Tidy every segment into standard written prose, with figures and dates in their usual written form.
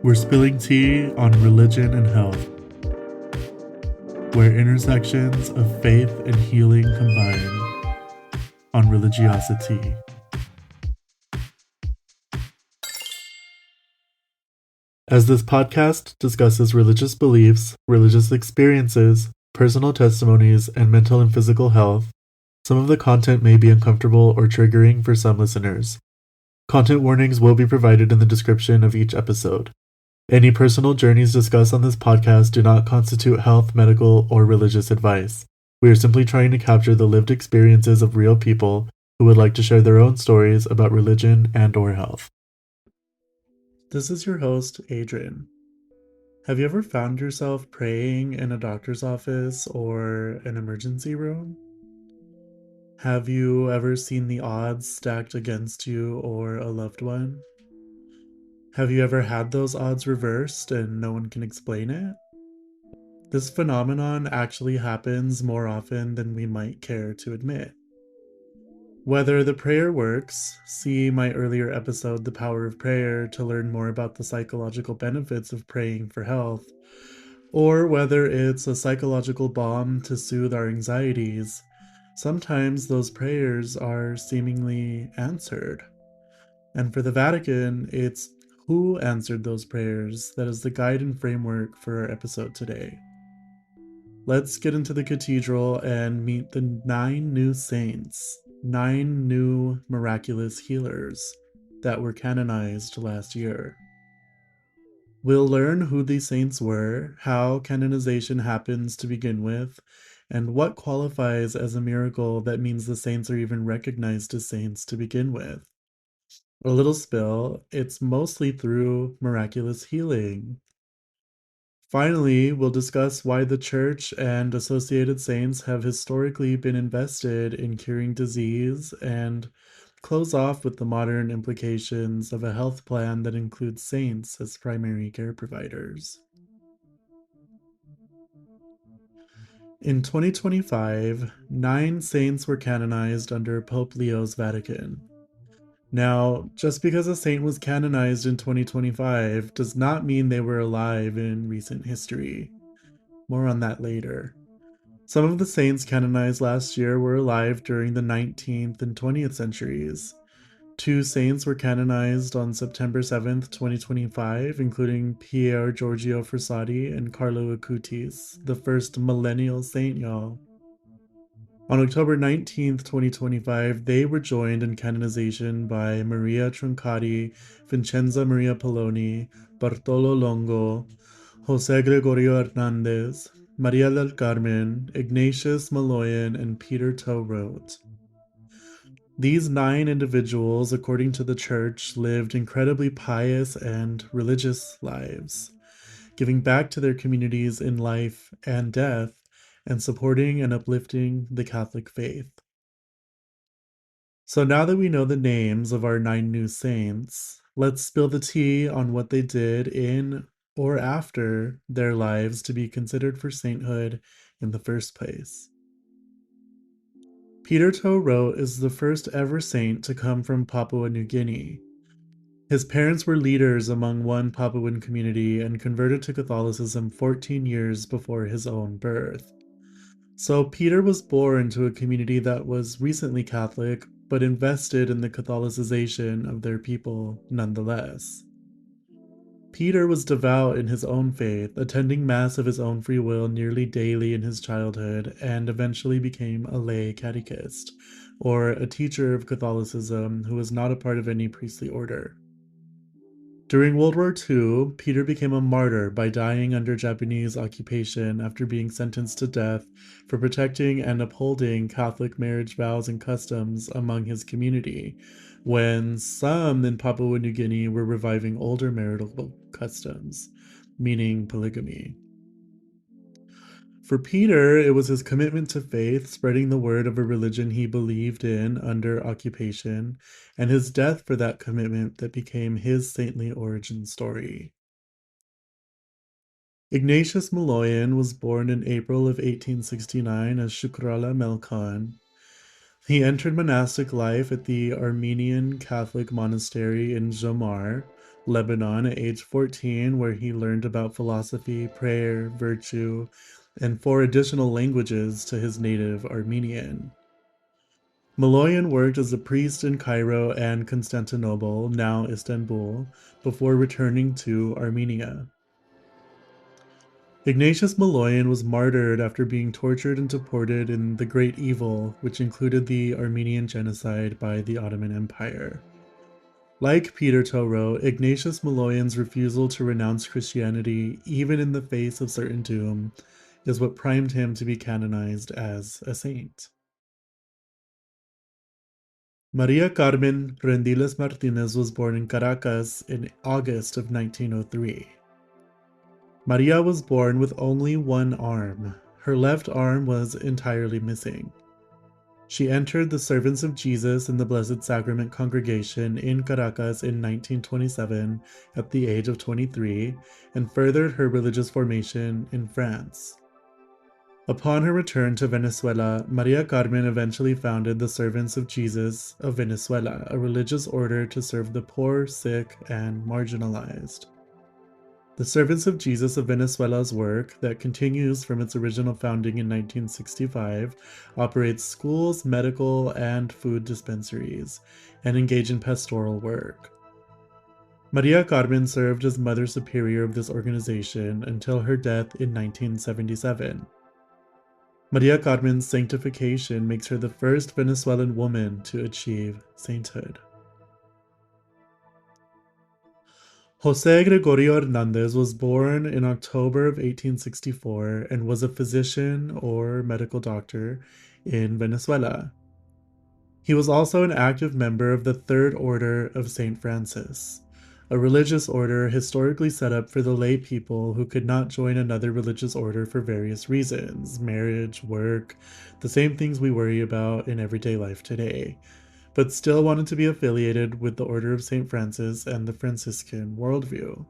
We're spilling tea on religion and health, where intersections of faith and healing combine on religiosity. As this podcast discusses religious beliefs, religious experiences, personal testimonies, and mental and physical health, some of the content may be uncomfortable or triggering for some listeners. Content warnings will be provided in the description of each episode. Any personal journeys discussed on this podcast do not constitute health, medical, or religious advice. We are simply trying to capture the lived experiences of real people who would like to share their own stories about religion and/or health. This is your host, Adrian. Have you ever found yourself praying in a doctor's office or an emergency room? Have you ever seen the odds stacked against you or a loved one? Have you ever had those odds reversed and no one can explain it? This phenomenon actually happens more often than we might care to admit. Whether the prayer works, see my earlier episode, The Power of Prayer, to learn more about the psychological benefits of praying for health, or whether it's a psychological balm to soothe our anxieties, sometimes those prayers are seemingly answered. And for the Vatican, it's who answered those prayers that is the guide and framework for our episode today. Let's get into the cathedral and meet the 9 new saints, 9 new miraculous healers that were canonized last year. We'll learn who these saints were, how canonization happens to begin with, and what qualifies as a miracle that means the saints are even recognized as saints to begin with. A little spill, it's mostly through miraculous healing. Finally, we'll discuss why the Church and associated saints have historically been invested in curing disease, and close off with the modern implications of a health plan that includes saints as primary care providers. In 2025, 9 saints were canonized under Pope Leo's Vatican. Now, just because a saint was canonized in 2025 does not mean they were alive in recent history. More on that later. Some of the saints canonized last year were alive during the 19th and 20th centuries. 2 saints were canonized on September 7th, 2025, including Pier Giorgio Frassati and Carlo Acutis, the first millennial saint, y'all. On October 19th, 2025, they were joined in canonization by Maria Truncati, Vincenza Maria Poloni, Bartolo Longo, Jose Gregorio Hernandez, Maria del Carmen, Ignatius Maloyan, and Peter Toe-Rote. These 9 individuals, according to the Church, lived incredibly pious and religious lives, giving back to their communities in life and death, and supporting and uplifting the Catholic faith. So now that we know the names of our 9 new saints, let's spill the tea on what they did in or after their lives to be considered for sainthood in the first place. Peter Toe-Rote is the first ever saint to come from Papua New Guinea. His parents were leaders among one Papuan community and converted to Catholicism 14 years before his own birth. So Peter was born to a community that was recently Catholic, but invested in the Catholicization of their people nonetheless. Peter was devout in his own faith, attending Mass of his own free will nearly daily in his childhood, and eventually became a lay catechist, or a teacher of Catholicism who was not a part of any priestly order. During World War II, Peter became a martyr by dying under Japanese occupation after being sentenced to death for protecting and upholding Catholic marriage vows and customs among his community, when some in Papua New Guinea were reviving older marital customs, meaning polygamy. For Peter, it was his commitment to faith, spreading the word of a religion he believed in under occupation, and his death for that commitment that became his saintly origin story. Ignatius Maloyan was born in April of 1869 as Shukrala Melkhan. He entered monastic life at the Armenian Catholic monastery in Jomar, Lebanon at age 14, where he learned about philosophy, prayer, virtue, and 4 additional languages to his native Armenian. Maloyan worked as a priest in Cairo and Constantinople, now Istanbul, before returning to Armenia. Ignatius Maloyan was martyred after being tortured and deported in the Great Evil, which included the Armenian genocide by the Ottoman Empire. Like Peter Toro, Ignatius Maloyan's refusal to renounce Christianity, even in the face of certain doom, is what primed him to be canonized as a saint. Maria Carmen Rendiles Martinez was born in Caracas in August of 1903. Maria was born with only one arm. Her left arm was entirely missing. She entered the Servants of Jesus in the Blessed Sacrament congregation in Caracas in 1927 at the age of 23 and furthered her religious formation in France. Upon her return to Venezuela, Maria Carmen eventually founded the Servants of Jesus of Venezuela, a religious order to serve the poor, sick, and marginalized. The Servants of Jesus of Venezuela's work, that continues from its original founding in 1965, operates schools, medical, and food dispensaries, and engage in pastoral work. Maria Carmen served as Mother Superior of this organization until her death in 1977. Maria Carmen's sanctification makes her the first Venezuelan woman to achieve sainthood. José Gregorio Hernandez was born in October of 1864 and was a physician or medical doctor in Venezuela. He was also an active member of the Third Order of St. Francis, a religious order historically set up for the lay people who could not join another religious order for various reasons, marriage, work, the same things we worry about in everyday life today, but still wanted to be affiliated with the Order of St. Francis and the Franciscan worldview.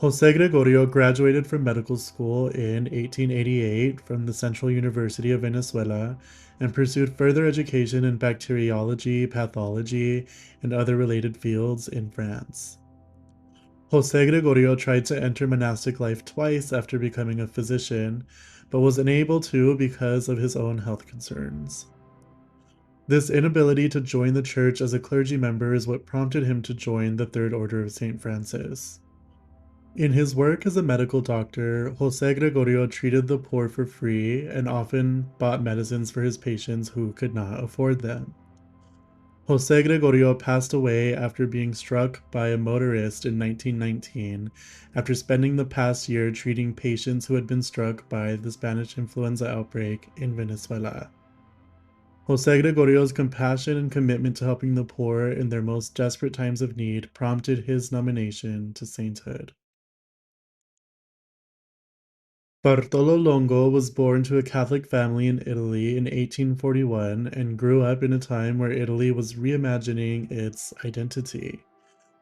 José Gregorio graduated from medical school in 1888 from the Central University of Venezuela and pursued further education in bacteriology, pathology, and other related fields in France. José Gregorio tried to enter monastic life twice after becoming a physician, but was unable to because of his own health concerns. This inability to join the church as a clergy member is what prompted him to join the Third Order of St. Francis. In his work as a medical doctor, José Gregorio treated the poor for free and often bought medicines for his patients who could not afford them. José Gregorio passed away after being struck by a motorist in 1919 after spending the past year treating patients who had been struck by the Spanish influenza outbreak in Venezuela. José Gregorio's compassion and commitment to helping the poor in their most desperate times of need prompted his nomination to sainthood. Bartolo Longo was born to a Catholic family in Italy in 1841 and grew up in a time where Italy was reimagining its identity,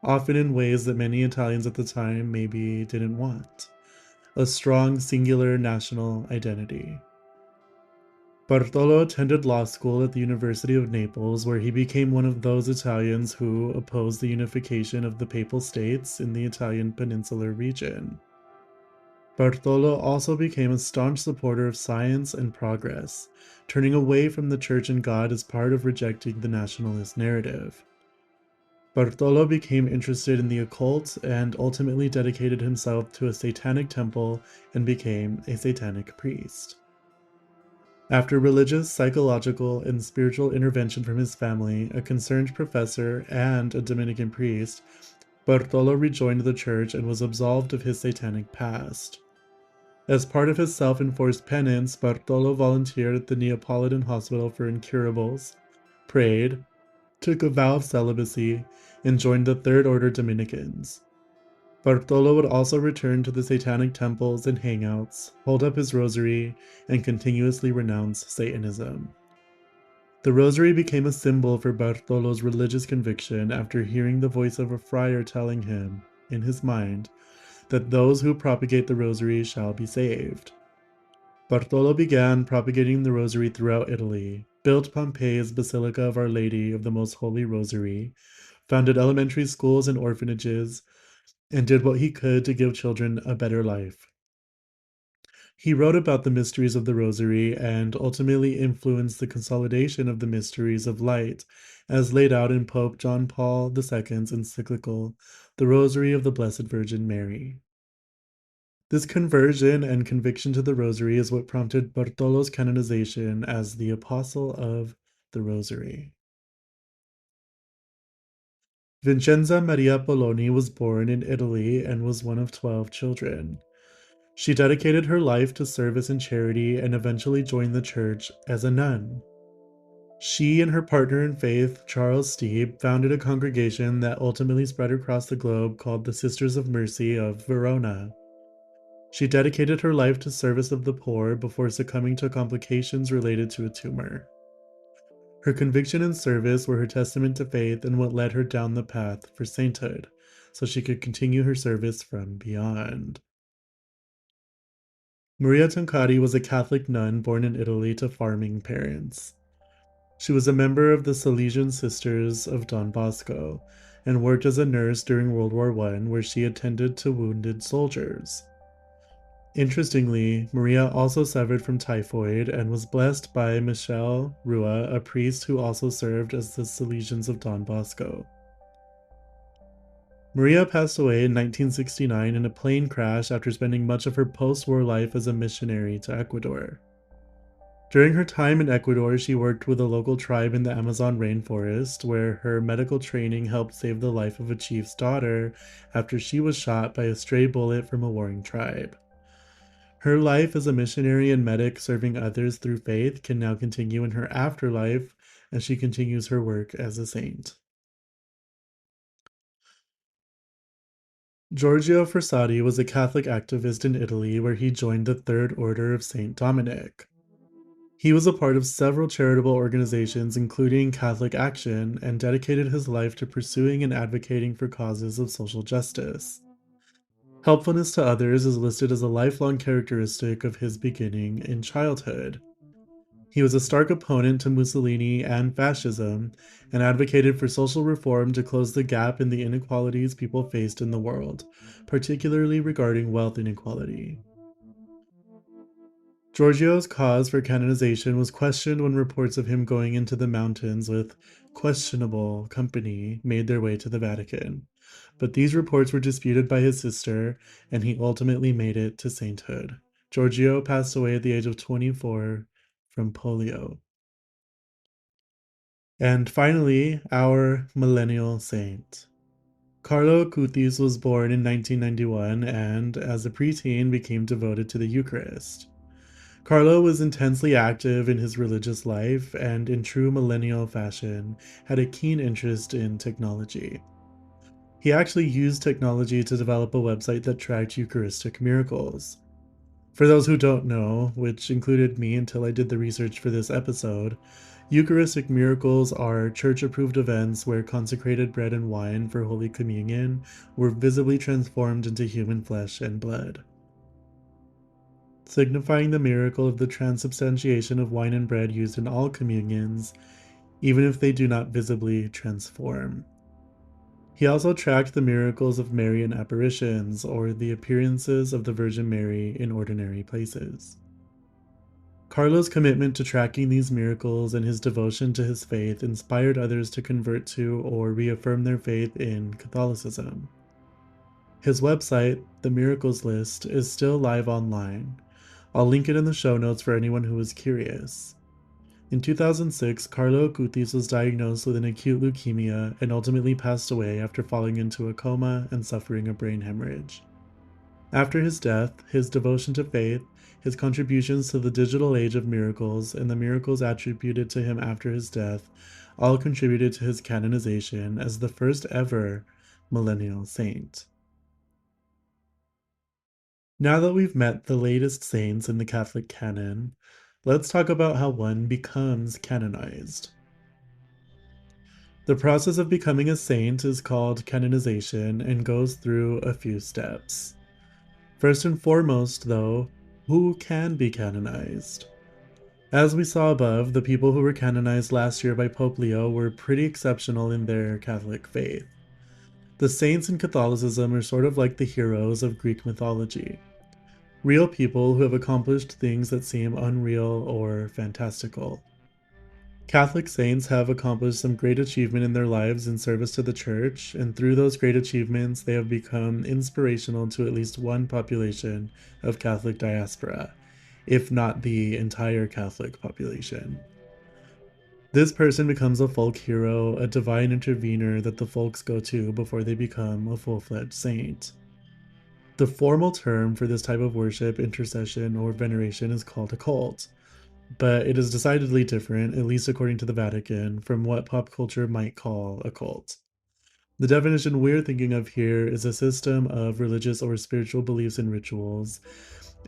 often in ways that many Italians at the time maybe didn't want. A strong, singular national identity. Bartolo attended law school at the University of Naples, where he became one of those Italians who opposed the unification of the Papal States in the Italian peninsular region. Bartolo also became a staunch supporter of science and progress, turning away from the Church and God as part of rejecting the nationalist narrative. Bartolo became interested in the occult and ultimately dedicated himself to a satanic temple and became a satanic priest. After religious, psychological, and spiritual intervention from his family, a concerned professor, and a Dominican priest, Bartolo rejoined the church and was absolved of his satanic past. As part of his self-enforced penance, Bartolo volunteered at the Neapolitan Hospital for Incurables, prayed, took a vow of celibacy, and joined the Third Order Dominicans. Bartolo would also return to the satanic temples and hangouts, hold up his rosary, and continuously renounce Satanism. The rosary became a symbol for Bartolo's religious conviction after hearing the voice of a friar telling him, in his mind, that those who propagate the rosary shall be saved. Bartolo began propagating the rosary throughout Italy, built Pompeii's Basilica of Our Lady of the Most Holy Rosary, founded elementary schools and orphanages, and did what he could to give children a better life. He wrote about the mysteries of the Rosary and ultimately influenced the consolidation of the mysteries of light, as laid out in Pope John Paul II's encyclical, The Rosary of the Blessed Virgin Mary. This conversion and conviction to the Rosary is what prompted Bartolo's canonization as the Apostle of the Rosary. Vincenza Maria Poloni was born in Italy and was one of 12 children. She dedicated her life to service and charity and eventually joined the church as a nun. She and her partner in faith, Charles Steeb, founded a congregation that ultimately spread across the globe called the Sisters of Mercy of Verona. She dedicated her life to service of the poor before succumbing to complications related to a tumor. Her conviction and service were her testament to faith and what led her down the path for sainthood, so she could continue her service from beyond. Maria Toncati was a Catholic nun born in Italy to farming parents. She was a member of the Salesian Sisters of Don Bosco and worked as a nurse during World War I, where she attended to wounded soldiers. Interestingly, Maria also suffered from typhoid and was blessed by Michel Rua, a priest who also served as the Salesians of Don Bosco. Maria passed away in 1969 in a plane crash after spending much of her post-war life as a missionary to Ecuador. During her time in Ecuador, she worked with a local tribe in the Amazon rainforest, where her medical training helped save the life of a chief's daughter after she was shot by a stray bullet from a warring tribe. Her life as a missionary and medic serving others through faith can now continue in her afterlife as she continues her work as a saint. Giorgio Frassati was a Catholic activist in Italy where he joined the Third Order of St. Dominic. He was a part of several charitable organizations, including Catholic Action, and dedicated his life to pursuing and advocating for causes of social justice. Helpfulness to others is listed as a lifelong characteristic of his beginning in childhood. He was a stark opponent to Mussolini and fascism and advocated for social reform to close the gap in the inequalities people faced in the world, particularly regarding wealth inequality. Giorgio's cause for canonization was questioned when reports of him going into the mountains with questionable company made their way to the Vatican. But these reports were disputed by his sister, and he ultimately made it to sainthood. Giorgio passed away at the age of 24 from polio. And finally, our millennial saint. Carlo Acutis was born in 1991 and, as a preteen, became devoted to the Eucharist. Carlo was intensely active in his religious life and, in true millennial fashion, had a keen interest in technology. He actually used technology to develop a website that tracked Eucharistic miracles. For those who don't know, which included me until I did the research for this episode, Eucharistic miracles are church-approved events where consecrated bread and wine for Holy Communion were visibly transformed into human flesh and blood, signifying the miracle of the transubstantiation of wine and bread used in all communions, even if they do not visibly transform. He also tracked the miracles of Marian apparitions, or the appearances of the Virgin Mary in ordinary places. Carlo's commitment to tracking these miracles and his devotion to his faith inspired others to convert to or reaffirm their faith in Catholicism. His website, The Miracles List, is still live online. I'll link it in the show notes for anyone who is curious. In 2006, Carlo Acutis was diagnosed with an acute leukemia and ultimately passed away after falling into a coma and suffering a brain hemorrhage. After his death, his devotion to faith, his contributions to the digital age of miracles, and the miracles attributed to him after his death all contributed to his canonization as the first ever millennial saint. Now that we've met the latest saints in the Catholic canon, let's talk about how one becomes canonized. The process of becoming a saint is called canonization and goes through a few steps. First and foremost, though, who can be canonized? As we saw above, the people who were canonized last year by Pope Leo were pretty exceptional in their Catholic faith. The saints in Catholicism are sort of like the heroes of Greek mythology. Real people who have accomplished things that seem unreal or fantastical. Catholic saints have accomplished some great achievement in their lives in service to the Church, and through those great achievements, they have become inspirational to at least one population of Catholic diaspora, if not the entire Catholic population. This person becomes a folk hero, a divine intervener that the folks go to before they become a full-fledged saint. The formal term for this type of worship, intercession, or veneration is called a cult, but it is decidedly different, at least according to the Vatican, from what pop culture might call a cult. The definition we're thinking of here is a system of religious or spiritual beliefs and rituals,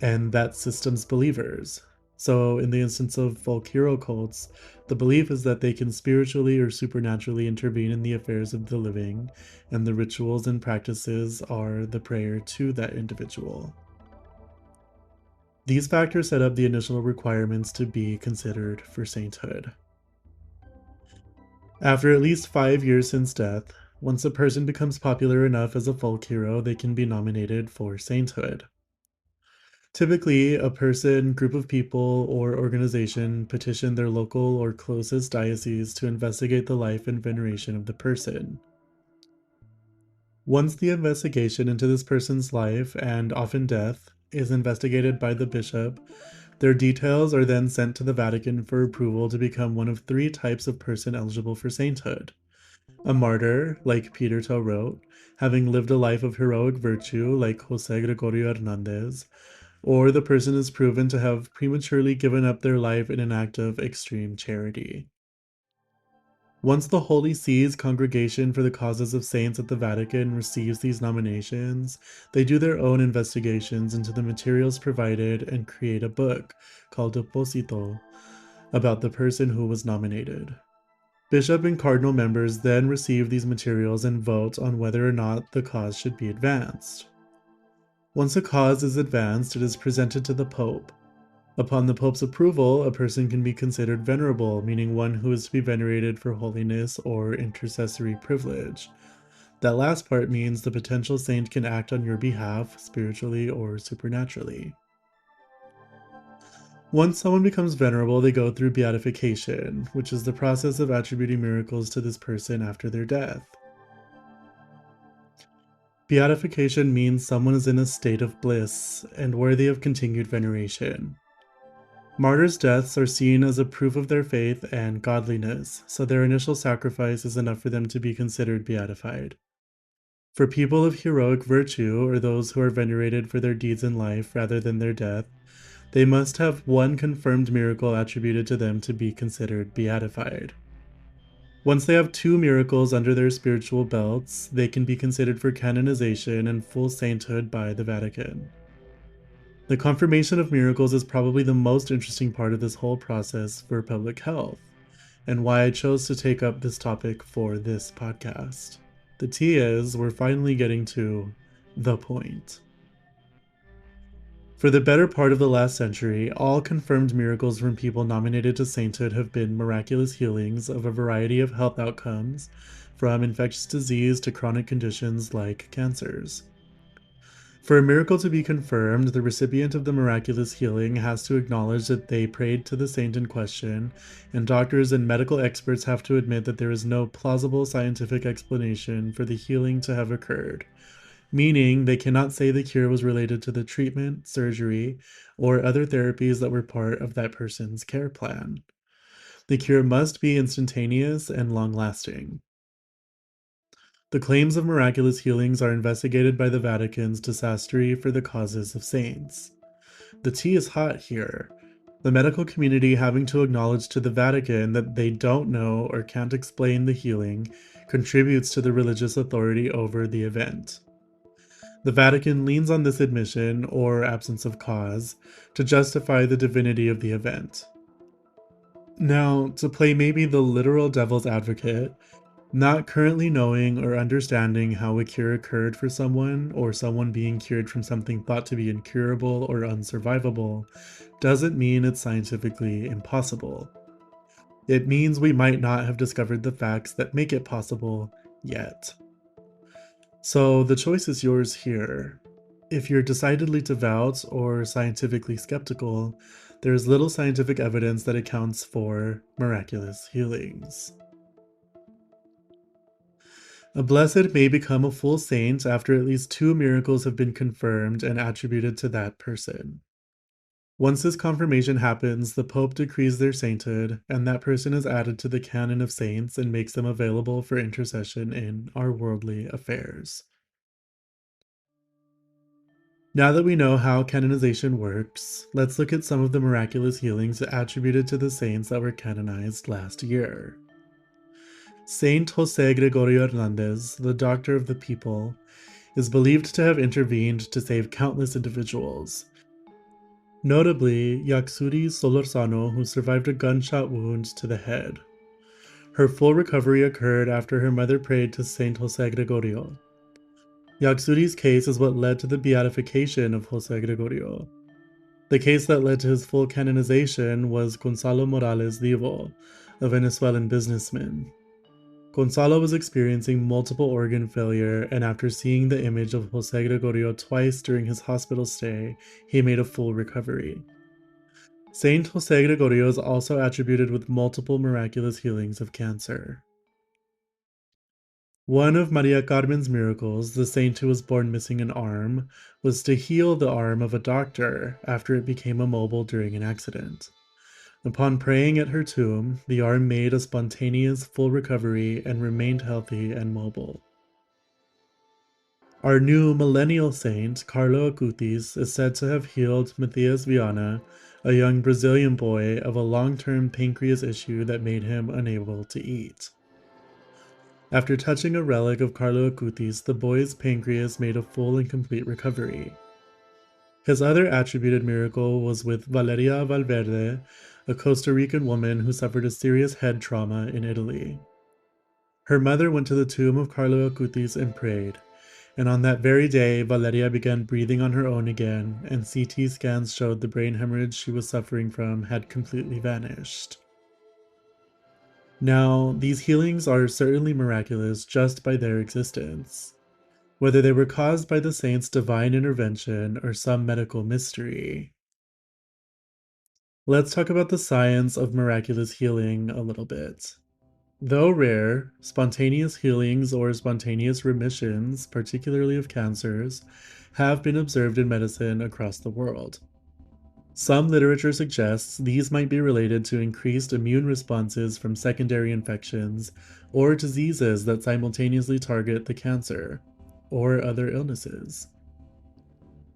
and that system's believers. So, in the instance of folk hero cults, the belief is that they can spiritually or supernaturally intervene in the affairs of the living, and the rituals and practices are the prayer to that individual. These factors set up the initial requirements to be considered for sainthood. After at least 5 years since death, once a person becomes popular enough as a folk hero, they can be nominated for sainthood. Typically, a person, group of people, or organization petition their local or closest diocese to investigate the life and veneration of the person. Once the investigation into this person's life, and often death, is investigated by the bishop, their details are then sent to the Vatican for approval to become one of 3 types of person eligible for sainthood. A martyr, like Peter Tell wrote, having lived a life of heroic virtue, like Jose Gregorio Hernandez, or the person is proven to have prematurely given up their life in an act of extreme charity. Once the Holy See's Congregation for the Causes of Saints at the Vatican receives these nominations, they do their own investigations into the materials provided and create a book called Deposito about the person who was nominated. Bishop and cardinal members then receive these materials and vote on whether or not the cause should be advanced. Once a cause is advanced, it is presented to the Pope. Upon the Pope's approval, a person can be considered venerable, meaning one who is to be venerated for holiness or intercessory privilege. That last part means the potential saint can act on your behalf, spiritually or supernaturally. Once someone becomes venerable, they go through beatification, which is the process of attributing miracles to this person after their death. Beatification means someone is in a state of bliss and worthy of continued veneration. Martyrs' deaths are seen as a proof of their faith and godliness, so their initial sacrifice is enough for them to be considered beatified. For people of heroic virtue, or those who are venerated for their deeds in life rather than their death, they must have one confirmed miracle attributed to them to be considered beatified. Once they have 2 miracles under their spiritual belts, they can be considered for canonization and full sainthood by the Vatican. The confirmation of miracles is probably the most interesting part of this whole process for public health, and why I chose to take up this topic for this podcast. The tea is, we're finally getting to the point. For the better part of the last century, all confirmed miracles from people nominated to sainthood have been miraculous healings of a variety of health outcomes, from infectious disease to chronic conditions like cancers. For a miracle to be confirmed, the recipient of the miraculous healing has to acknowledge that they prayed to the saint in question, and doctors and medical experts have to admit that there is no plausible scientific explanation for the healing to have occurred, meaning they cannot say the cure was related to the treatment, surgery, or other therapies that were part of that person's care plan. The cure must be instantaneous and long-lasting. The claims of miraculous healings are investigated by the Vatican's dicastery for the causes of saints. The tea is hot here. The medical community having to acknowledge to the Vatican that they don't know or can't explain the healing contributes to the religious authority over the event. The Vatican leans on this admission, or absence of cause, to justify the divinity of the event. Now, to play maybe the literal devil's advocate, Not currently knowing or understanding how a cure occurred for someone, or someone being cured from something thought to be incurable or unsurvivable, doesn't mean it's scientifically impossible. It means we might not have discovered the facts that make it possible yet. So the choice is yours here. If you're decidedly devout or scientifically skeptical, there's little scientific evidence that accounts for miraculous healings. A blessed may become a full saint after at least 2 miracles have been confirmed and attributed to that person. Once this confirmation happens, the Pope decrees their sainthood, and that person is added to the canon of saints and makes them available for intercession in our worldly affairs. Now that we know how canonization works, let's look at some of the miraculous healings attributed to the saints that were canonized last year. Saint Jose Gregorio Hernandez, the doctor of the people, is believed to have intervened to save countless individuals. Notably, Yaxuri Solorzano, who survived a gunshot wound to the head. Her full recovery occurred after her mother prayed to Saint Jose Gregorio. Yaxuri's case is what led to the beatification of Jose Gregorio. The case that led to his full canonization was Gonzalo Morales Divo, a Venezuelan businessman. Gonzalo was experiencing multiple organ failure, and after seeing the image of Jose Gregorio twice during his hospital stay, he made a full recovery. Saint Jose Gregorio is also attributed with multiple miraculous healings of cancer. One of Maria Carmen's miracles, the saint who was born missing an arm, was to heal the arm of a doctor after it became immobile during an accident. Upon praying at her tomb, the arm made a spontaneous full recovery and remained healthy and mobile. Our new millennial saint, Carlo Acutis, is said to have healed Matthias Viana, a young Brazilian boy, of a long-term pancreas issue that made him unable to eat. After touching a relic of Carlo Acutis, the boy's pancreas made a full and complete recovery. His other attributed miracle was with Valeria Valverde, a Costa Rican woman who suffered a serious head trauma in Italy. Her mother went to the tomb of Carlo Acutis and prayed, and on that very day, Valeria began breathing on her own again, and CT scans showed the brain hemorrhage she was suffering from had completely vanished. Now, these healings are certainly miraculous just by their existence. Whether they were caused by the saint's divine intervention or some medical mystery. Let's talk about the science of miraculous healing a little bit. Though rare, spontaneous healings or spontaneous remissions, particularly of cancers, have been observed in medicine across the world. Some literature suggests these might be related to increased immune responses from secondary infections or diseases that simultaneously target the cancer, or other illnesses.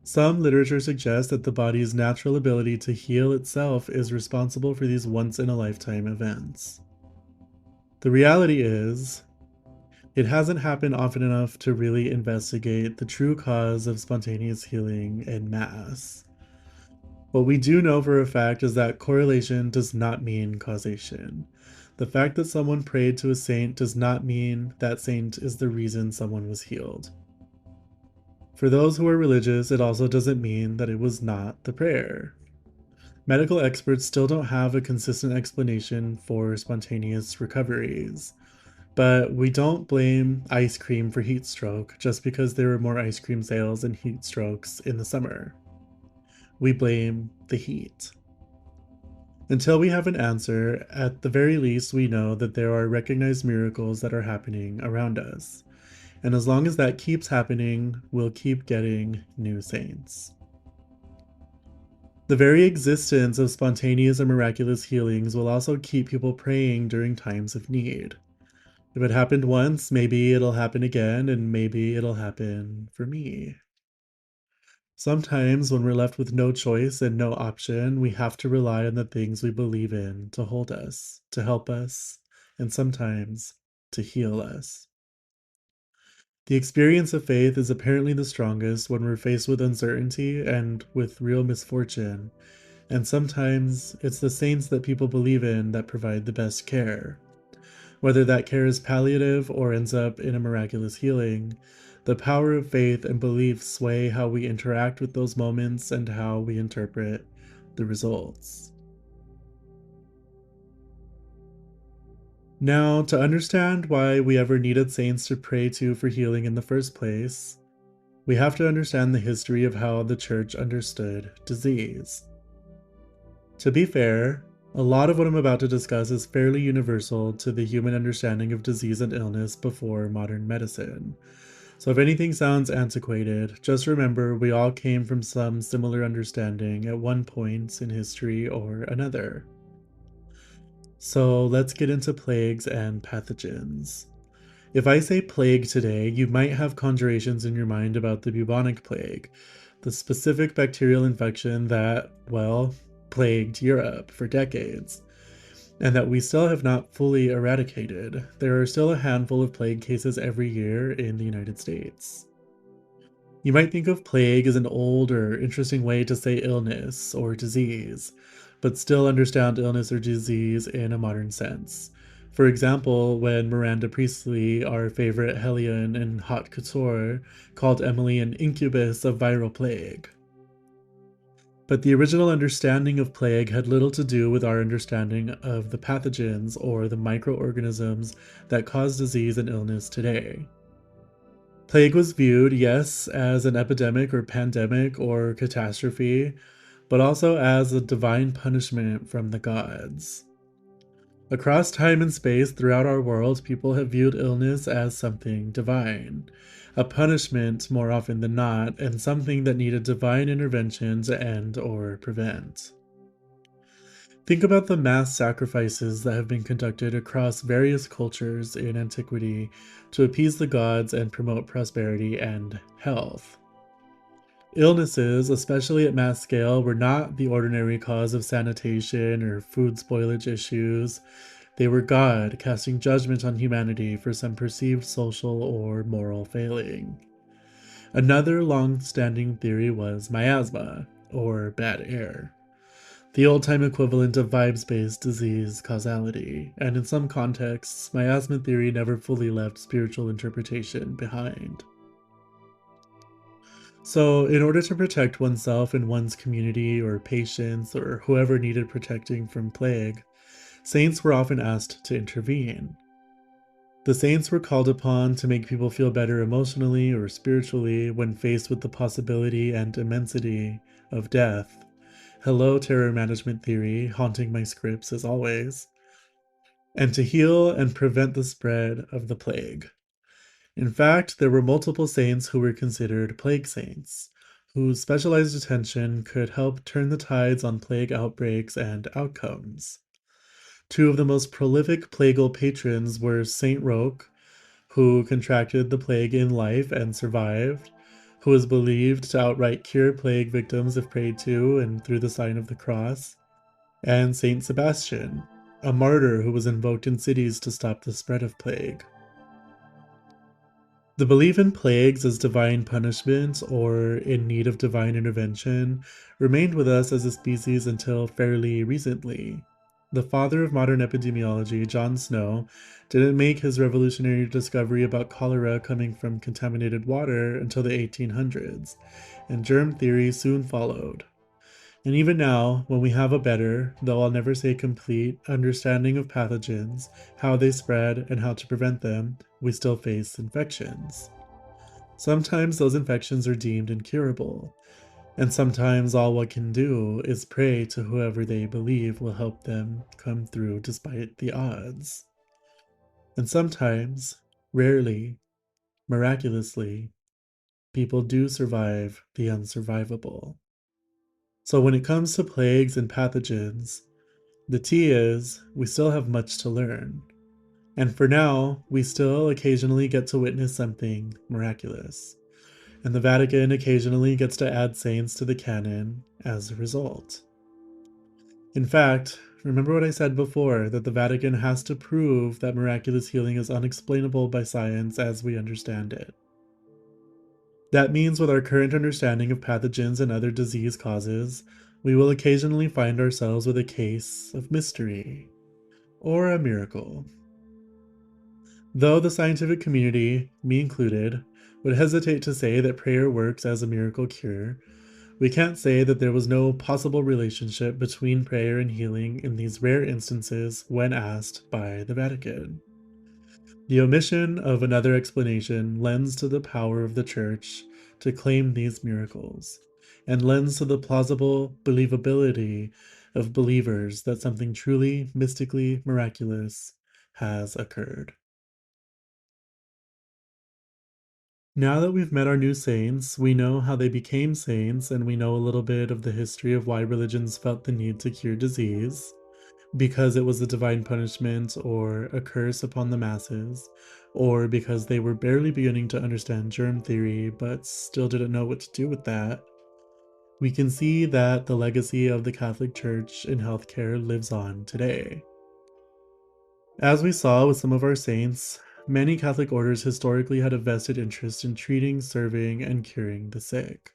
Some literature suggests that the body's natural ability to heal itself is responsible for these once-in-a-lifetime events. The reality is, it hasn't happened often enough to really investigate the true cause of spontaneous healing en masse. What we do know for a fact is that correlation does not mean causation. The fact that someone prayed to a saint does not mean that saint is the reason someone was healed. For those who are religious, it also doesn't mean that it was not the prayer. Medical experts still don't have a consistent explanation for spontaneous recoveries, but we don't blame ice cream for heat stroke just because there were more ice cream sales and heat strokes in the summer. We blame the heat. Until we have an answer, at the very least we know that there are recognized miracles that are happening around us. And as long as that keeps happening, we'll keep getting new saints. The very existence of spontaneous and miraculous healings will also keep people praying during times of need. If it happened once, maybe it'll happen again, and maybe it'll happen for me. Sometimes, when we're left with no choice and no option, we have to rely on the things we believe in to hold us, to help us, and sometimes to heal us. The experience of faith is apparently the strongest when we're faced with uncertainty and with real misfortune, and sometimes it's the saints that people believe in that provide the best care. Whether that care is palliative or ends up in a miraculous healing, the power of faith and belief sway how we interact with those moments and how we interpret the results. Now, to understand why we ever needed saints to pray to for healing in the first place, we have to understand the history of how the church understood disease. To be fair, a lot of what I'm about to discuss is fairly universal to the human understanding of disease and illness before modern medicine. So if anything sounds antiquated, just remember we all came from some similar understanding at one point in history or another. So let's get into plagues and pathogens. If I say plague today, you might have conjurations in your mind about the bubonic plague, the specific bacterial infection that, well, plagued Europe for decades, and that we still have not fully eradicated. There are still a handful of plague cases every year in the United States. You might think of plague as an old or interesting way to say illness or disease, but still understand illness or disease in a modern sense. For example, when Miranda Priestley, our favorite Hellion in haute couture, called Emily an incubus of viral plague. But the original understanding of plague had little to do with our understanding of the pathogens or the microorganisms that cause disease and illness today. Plague was viewed, yes, as an epidemic or pandemic or catastrophe, but also as a divine punishment from the gods. Across time and space throughout our world, people have viewed illness as something divine, a punishment more often than not, and something that needed divine intervention to end or prevent. Think about the mass sacrifices that have been conducted across various cultures in antiquity to appease the gods and promote prosperity and health. Illnesses, especially at mass scale, were not the ordinary cause of sanitation or food spoilage issues. They were God casting judgment on humanity for some perceived social or moral failing. Another long-standing theory was miasma, or bad air, the old-time equivalent of vibes-based disease causality, and in some contexts, miasma theory never fully left spiritual interpretation behind. So, in order to protect oneself and one's community or patients or whoever needed protecting from plague, saints were often asked to intervene. The saints were called upon to make people feel better emotionally or spiritually when faced with the possibility and immensity of death. Hello, terror management theory, haunting my scripts as always. And to heal and prevent the spread of the plague. In fact, there were multiple saints who were considered plague saints, whose specialized attention could help turn the tides on plague outbreaks and outcomes. Two of the most prolific plagal patrons were Saint Roch, who contracted the plague in life and survived, who is believed to outright cure plague victims if prayed to and through the sign of the cross, and Saint Sebastian, a martyr who was invoked in cities to stop the spread of plague. The belief in plagues as divine punishment or in need of divine intervention remained with us as a species until fairly recently. The father of modern epidemiology, John Snow, didn't make his revolutionary discovery about cholera coming from contaminated water until the 1800s, and germ theory soon followed. And even now, when we have a better, though I'll never say complete, understanding of pathogens, how they spread, and how to prevent them, we still face infections. Sometimes those infections are deemed incurable, and sometimes all one can do is pray to whoever they believe will help them come through despite the odds. And sometimes, rarely, miraculously, people do survive the unsurvivable. So when it comes to plagues and pathogens, the T is we still have much to learn. And for now, we still occasionally get to witness something miraculous. And the Vatican occasionally gets to add saints to the canon as a result. In fact, remember what I said before, that the Vatican has to prove that miraculous healing is unexplainable by science as we understand it. That means with our current understanding of pathogens and other disease causes, we will occasionally find ourselves with a case of mystery, or a miracle. Though the scientific community, me included, would hesitate to say that prayer works as a miracle cure, we can't say that there was no possible relationship between prayer and healing in these rare instances when asked by the Vatican. The omission of another explanation lends to the power of the Church to claim these miracles, and lends to the plausible believability of believers that something truly mystically miraculous has occurred. Now that we've met our new saints, we know how they became saints, and we know a little bit of the history of why religions felt the need to cure disease, because it was a divine punishment or a curse upon the masses, or because they were barely beginning to understand germ theory but still didn't know what to do with that. We can see that the legacy of the Catholic Church in healthcare lives on today. As we saw with some of our saints, many Catholic orders historically had a vested interest in treating, serving, and curing the sick.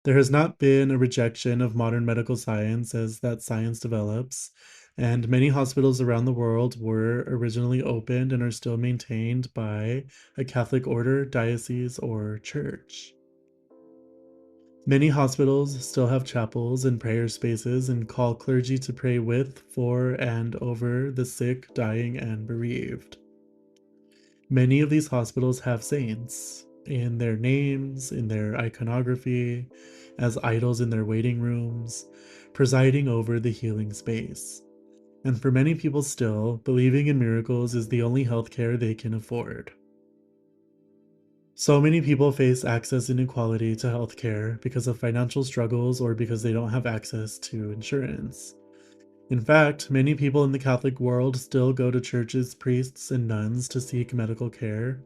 There has not been a rejection of modern medical science as that science develops, and many hospitals around the world were originally opened and are still maintained by a Catholic order, diocese, or church. Many hospitals still have chapels and prayer spaces and call clergy to pray with, for, and over the sick, dying, and bereaved. Many of these hospitals have saints in their names, in their iconography, as idols in their waiting rooms, presiding over the healing space. And for many people still, believing in miracles is the only healthcare they can afford. So many people face access inequality to healthcare because of financial struggles or because they don't have access to insurance. In fact, many people in the Catholic world still go to churches, priests, and nuns to seek medical care,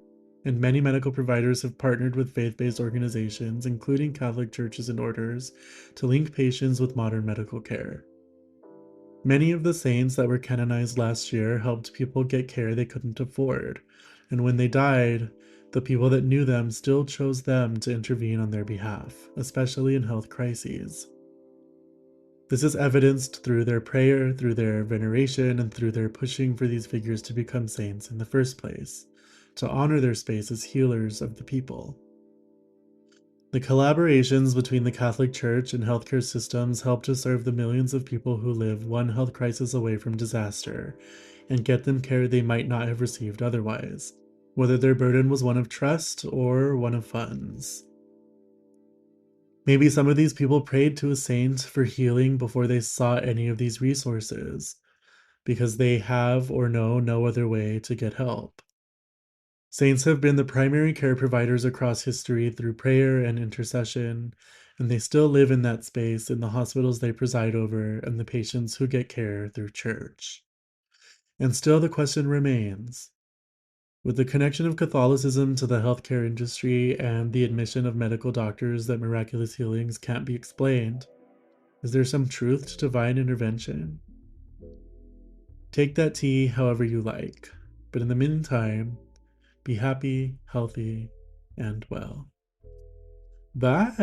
and many medical providers have partnered with faith-based organizations, including Catholic churches and orders, to link patients with modern medical care. Many of the saints that were canonized last year helped people get care they couldn't afford, and when they died, the people that knew them still chose them to intervene on their behalf, especially in health crises. This is evidenced through their prayer, through their veneration, and through their pushing for these figures to become saints in the first place, to honor their space as healers of the people. The collaborations between the Catholic Church and healthcare systems help to serve the millions of people who live one health crisis away from disaster and get them care they might not have received otherwise, whether their burden was one of trust or one of funds. Maybe some of these people prayed to a saint for healing before they sought any of these resources, because they have or know no other way to get help. Saints have been the primary care providers across history through prayer and intercession, and they still live in that space in the hospitals they preside over and the patients who get care through church. And still the question remains, with the connection of Catholicism to the healthcare industry and the admission of medical doctors that miraculous healings can't be explained, is there some truth to divine intervention? Take that tea however you like, but in the meantime, be happy, healthy, and well. Bye!